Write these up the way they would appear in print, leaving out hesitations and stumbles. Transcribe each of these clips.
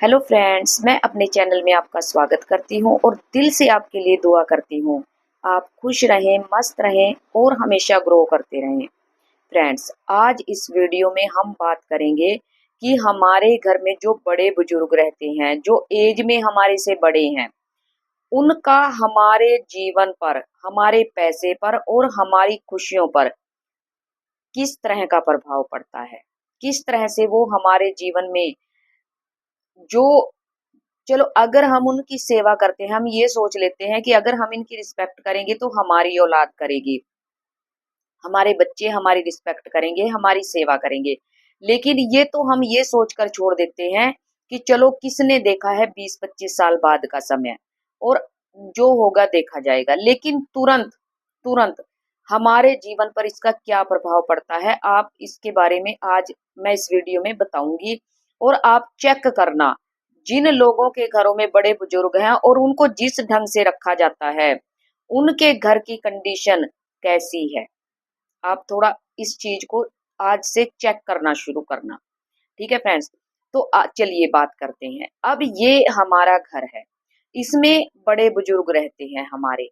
Hello friends, मैं अपने channel में आपका स्वागत करती हूं और दिल से आपके लिए दुआ करती हूं। आप खुश रहें, मस्त रहें और हमेशा ग्रो करते रहें। फ्रेंड्स, आज इस वीडियो में हम बात करेंगे कि हमारे घर में जो बड़े बुजुर्ग रहते हैं, जो एज में हमारे से बड़े हैं, उनका हमारे जीवन पर, हमारे पैसे पर और हमारी खुशियों पर किस तरह का प्रभाव पड़ता है। किस तरह से वो हमारे जीवन में जो चलो, अगर हम उनकी सेवा करते हैं, हम ये सोच लेते हैं कि अगर हम इनकी रिस्पेक्ट करेंगे तो हमारी औलाद करेगी, हमारे बच्चे हमारी रिस्पेक्ट करेंगे, हमारी सेवा करेंगे। लेकिन ये तो हम ये सोचकर छोड़ देते हैं कि चलो, किसने देखा है 20-25 साल बाद का समय, और जो होगा देखा जाएगा। लेकिन तुरंत तुरंत हमारे जीवन पर इसका क्या प्रभाव पड़ता है, आप इसके बारे में आज मैं इस वीडियो में बताऊंगी। और आप चेक करना, जिन लोगों के घरों में बड़े बुजुर्ग हैं और उनको जिस ढंग से रखा जाता है, उनके घर की कंडीशन कैसी है। आप थोड़ा इस चीज को आज से चेक करना शुरू करना। ठीक है फ्रेंड्स, तो चलिए बात करते हैं। अब ये हमारा घर है, इसमें बड़े बुजुर्ग रहते हैं हमारे,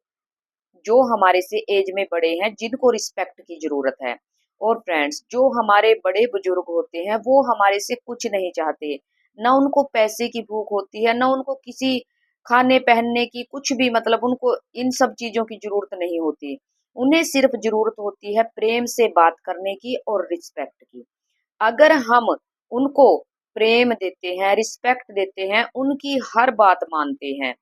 जो हमारे से एज में बड़े हैं, जिनको रिस्पेक्ट की जरूरत है। और फ्रेंड्स, जो हमारे बड़े बुजुर्ग होते हैं वो हमारे से कुछ नहीं चाहते। ना उनको पैसे की भूख होती है, ना उनको किसी खाने पहनने की, कुछ भी, मतलब उनको इन सब चीजों की जरूरत नहीं होती। उन्हें सिर्फ जरूरत होती है प्रेम से बात करने की और रिस्पेक्ट की। अगर हम उनको प्रेम देते हैं, रिस्पेक्ट देते हैं, उनकी हर बात मानते हैं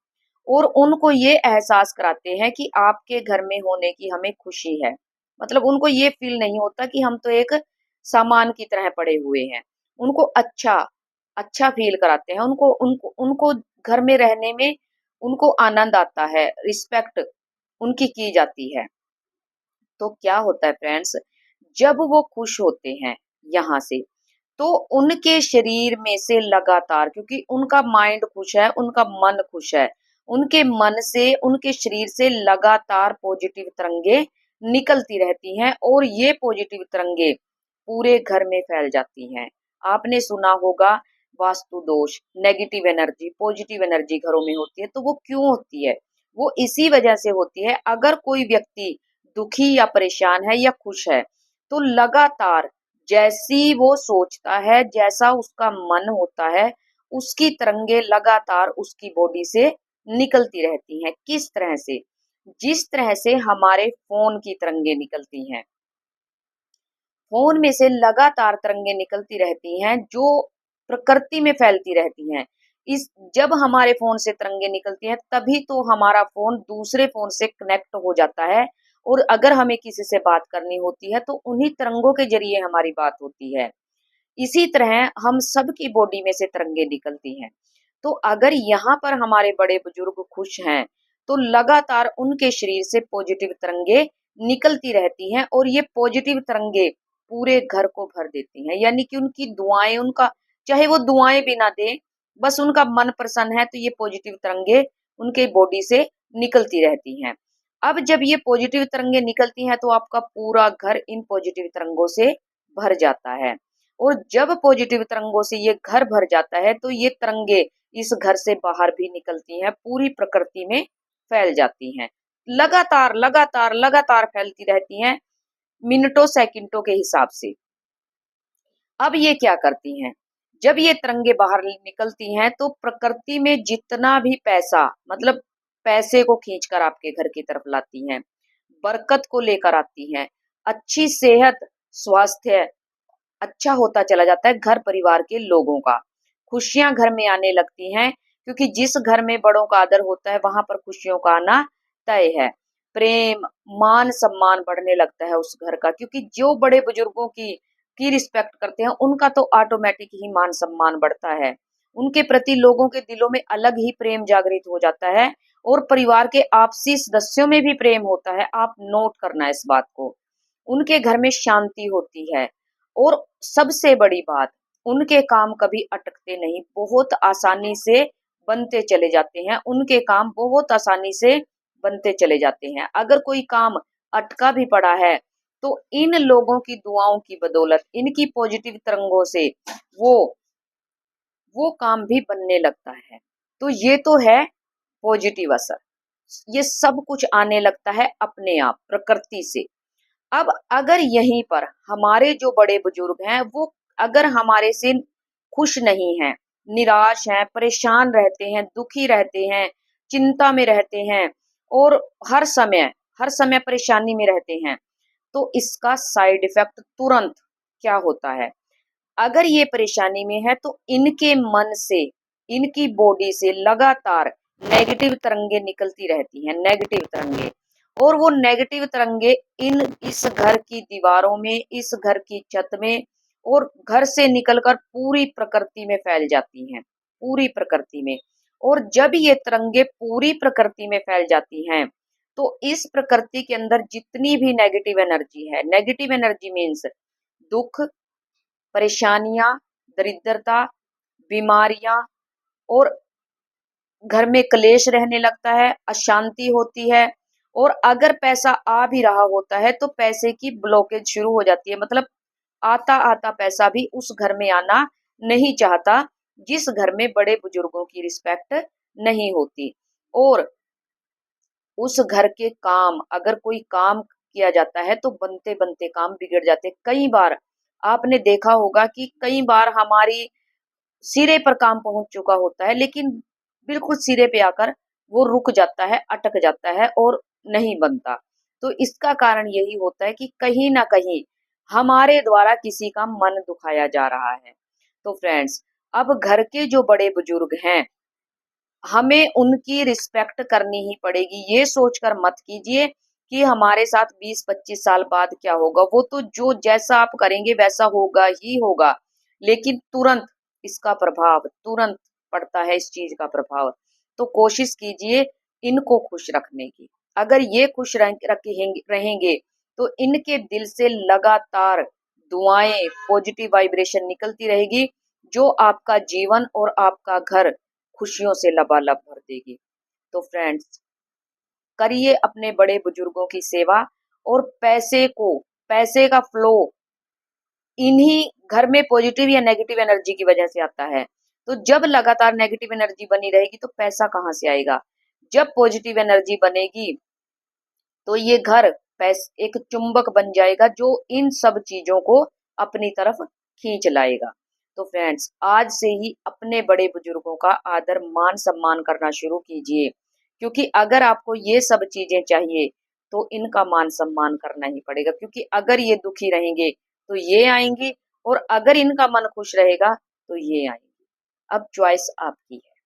और उनको ये एहसास कराते हैं कि आपके घर में होने की हमें खुशी है, मतलब उनको ये फील नहीं होता कि हम तो एक सामान की तरह पड़े हुए हैं। उनको अच्छा अच्छा फील कराते हैं, उनको उनको उनको घर में रहने में उनको आनंद आता है, रिस्पेक्ट उनकी की जाती है। तो क्या होता है फ्रेंड्स, जब वो खुश होते हैं यहाँ से, तो उनके शरीर में से लगातार, क्योंकि उनका माइंड खुश है, उनका मन खुश है, उनके मन से, उनके शरीर से लगातार पॉजिटिव तरंगे निकलती रहती हैं और ये पॉजिटिव तरंगे पूरे घर में फैल जाती हैं। आपने सुना होगा, वास्तु दोष, नेगेटिव एनर्जी, पॉजिटिव एनर्जी घरों में होती है। तो वो क्यों होती है? वो इसी वजह से होती है, अगर कोई व्यक्ति दुखी या परेशान है या खुश है, तो लगातार जैसी वो सोचता है, जैसा उसका मन होता है, उसकी तरंगे लगातार उसकी बॉडी से निकलती रहती हैं। किस तरह से? जिस तरह से हमारे फोन की तरंगे निकलती हैं। फोन में से लगातार तरंगे निकलती रहती हैं, जो प्रकृति में फैलती रहती हैं। इस जब हमारे फोन से तरंगे निकलती हैं, तभी तो हमारा फोन दूसरे फोन से कनेक्ट हो जाता है। और अगर हमें किसी से बात करनी होती है, तो उन्हीं तरंगों के जरिए हमारी बात होती है। इसी तरह हम सबकी बॉडी में से तरंगे निकलती हैं। तो अगर यहाँ पर हमारे बड़े बुजुर्ग खुश हैं, तो लगातार उनके शरीर से पॉजिटिव तरंगे निकलती रहती हैं और ये पॉजिटिव तरंगे पूरे घर को भर देती हैं। यानी कि उनकी दुआएं, उनका चाहे वो दुआएं भी ना दे, बस उनका मन प्रसन्न है, तो ये पॉजिटिव तरंगे उनके बॉडी से निकलती रहती हैं। अब जब ये पॉजिटिव तरंगे निकलती हैं, तो आपका पूरा घर इन पॉजिटिव तरंगों से भर जाता है। और जब पॉजिटिव तरंगों से ये घर भर जाता है, तो ये तरंगे इस घर से बाहर भी निकलती हैं, पूरी प्रकृति में फैल जाती हैं। लगातार लगातार लगातार फैलती रहती हैं, मिनटों सेकंडों के हिसाब से। अब ये क्या करती हैं? जब ये तरंगे बाहर निकलती हैं, तो प्रकृति में जितना भी पैसा, मतलब पैसे को खींचकर आपके घर की तरफ लाती हैं, बरकत को लेकर आती हैं, अच्छी सेहत, स्वास्थ्य अच्छा होता चला जाता है घर परिवार के लोगों का। खुशियां घर में आने लगती हैं, क्योंकि जिस घर में बड़ों का आदर होता है, वहां पर खुशियों का आना तय है। प्रेम, मान सम्मान बढ़ने लगता है उस घर का, क्योंकि जो बड़े बुजुर्गों की रिस्पेक्ट करते हैं, उनका तो ऑटोमेटिक ही मान सम्मान बढ़ता है। उनके प्रति लोगों के दिलों में अलग ही प्रेम जागृत हो जाता है और परिवार के आपसी सदस्यों में भी प्रेम होता है। आप नोट करना इस बात को। उनके घर में शांति होती है और सबसे बड़ी बात, उनके काम कभी अटकते नहीं, बहुत आसानी से बनते चले जाते हैं। उनके काम बहुत आसानी से बनते चले जाते हैं। अगर कोई काम अटका भी पड़ा है, तो इन लोगों की दुआओं की बदौलत, इनकी पॉजिटिव तरंगों से वो वो काम भी बनने लगता है। तो ये तो है पॉजिटिव असर। ये सब कुछ आने लगता है अपने आप प्रकृति से। अब अगर यहीं पर हमारे जो बड़े बुजुर्ग हैं वो अगर हमारे से खुश नहीं हैं, निराश हैं, परेशान रहते हैं, दुखी रहते हैं, चिंता में रहते हैं और हर समय परेशानी में रहते हैं, तो इसका साइड इफेक्ट तुरंत क्या होता है? अगर ये परेशानी में है तो इनके मन से, इनकी बॉडी से लगातार नेगेटिव तरंगे निकलती रहती हैं, नेगेटिव तरंगे। और वो नेगेटिव तरंगे इस घर की दीवारों में, इस घर की छत में और घर से निकलकर पूरी प्रकृति में फैल जाती हैं, पूरी प्रकृति में। और जब ये तरंगे पूरी प्रकृति में फैल जाती हैं, तो इस प्रकृति के अंदर जितनी भी नेगेटिव एनर्जी है, नेगेटिव एनर्जी मीन्स दुख, परेशानियां, दरिद्रता, बीमारियां और घर में क्लेश रहने लगता है, अशांति होती है। और अगर पैसा आ भी रहा होता है तो पैसे की ब्लॉकेज शुरू हो जाती है। मतलब आता आता पैसा भी उस घर में आना नहीं चाहता, जिस घर में बड़े बुजुर्गों की रिस्पेक्ट नहीं होती। और उस घर के काम, अगर कोई काम किया जाता है तो बनते बनते काम बिगड़ जाते। कई बार आपने देखा होगा कि कई बार हमारी सिरे पर काम पहुंच चुका होता है, लेकिन बिल्कुल सिरे पे आकर वो रुक जाता है, अटक जाता है और नहीं बनता। तो इसका कारण यही होता है कि कहीं ना कहीं हमारे द्वारा किसी का मन दुखाया जा रहा है। तो फ्रेंड्स, अब घर के जो बड़े बुजुर्ग हैं, हमें उनकी रिस्पेक्ट करनी ही पड़ेगी। ये सोचकर मत कीजिए कि हमारे साथ 20-25 साल बाद क्या होगा। वो तो जो जैसा आप करेंगे वैसा होगा ही होगा, लेकिन तुरंत इसका प्रभाव तुरंत पड़ता है, इस चीज का प्रभाव। तो कोशिश कीजिए इनको खुश रखने की। अगर ये खुश रहेंगे तो इनके दिल से लगातार दुआएं, पॉजिटिव वाइब्रेशन निकलती रहेगी, जो आपका जीवन और आपका घर खुशियों से लबालब भर देगी। तो फ्रेंड्स, करिए अपने बड़े बुजुर्गों की सेवा। और पैसे का फ्लो इन्हीं घर में पॉजिटिव या नेगेटिव एनर्जी की वजह से आता है। तो जब लगातार नेगेटिव एनर्जी बनी रहेगी तो पैसा कहाँ से आएगा? जब पॉजिटिव एनर्जी बनेगी तो ये घर एक चुंबक बन जाएगा जो इन सब चीजों को अपनी तरफ खींच लाएगा। तो फ्रेंड्स, आज से ही अपने बड़े बुजुर्गों का आदर मान सम्मान करना शुरू कीजिए, क्योंकि अगर आपको ये सब चीजें चाहिए तो इनका मान सम्मान करना ही पड़ेगा। क्योंकि अगर ये दुखी रहेंगे तो ये आएंगी, और अगर इनका मन खुश रहेगा तो ये आएंगी। अब चॉइस आपकी है।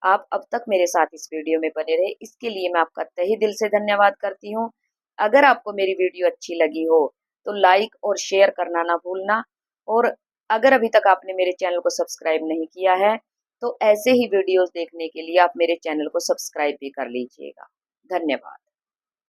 आप अब तक मेरे साथ इस वीडियो में बने रहे, इसके लिए मैं आपका तहे दिल से धन्यवाद करती हूँ। अगर आपको मेरी वीडियो अच्छी लगी हो तो लाइक और शेयर करना ना भूलना। और अगर अभी तक आपने मेरे चैनल को सब्सक्राइब नहीं किया है तो ऐसे ही वीडियोस देखने के लिए आप मेरे चैनल को सब्सक्राइब भी कर लीजिएगा। धन्यवाद।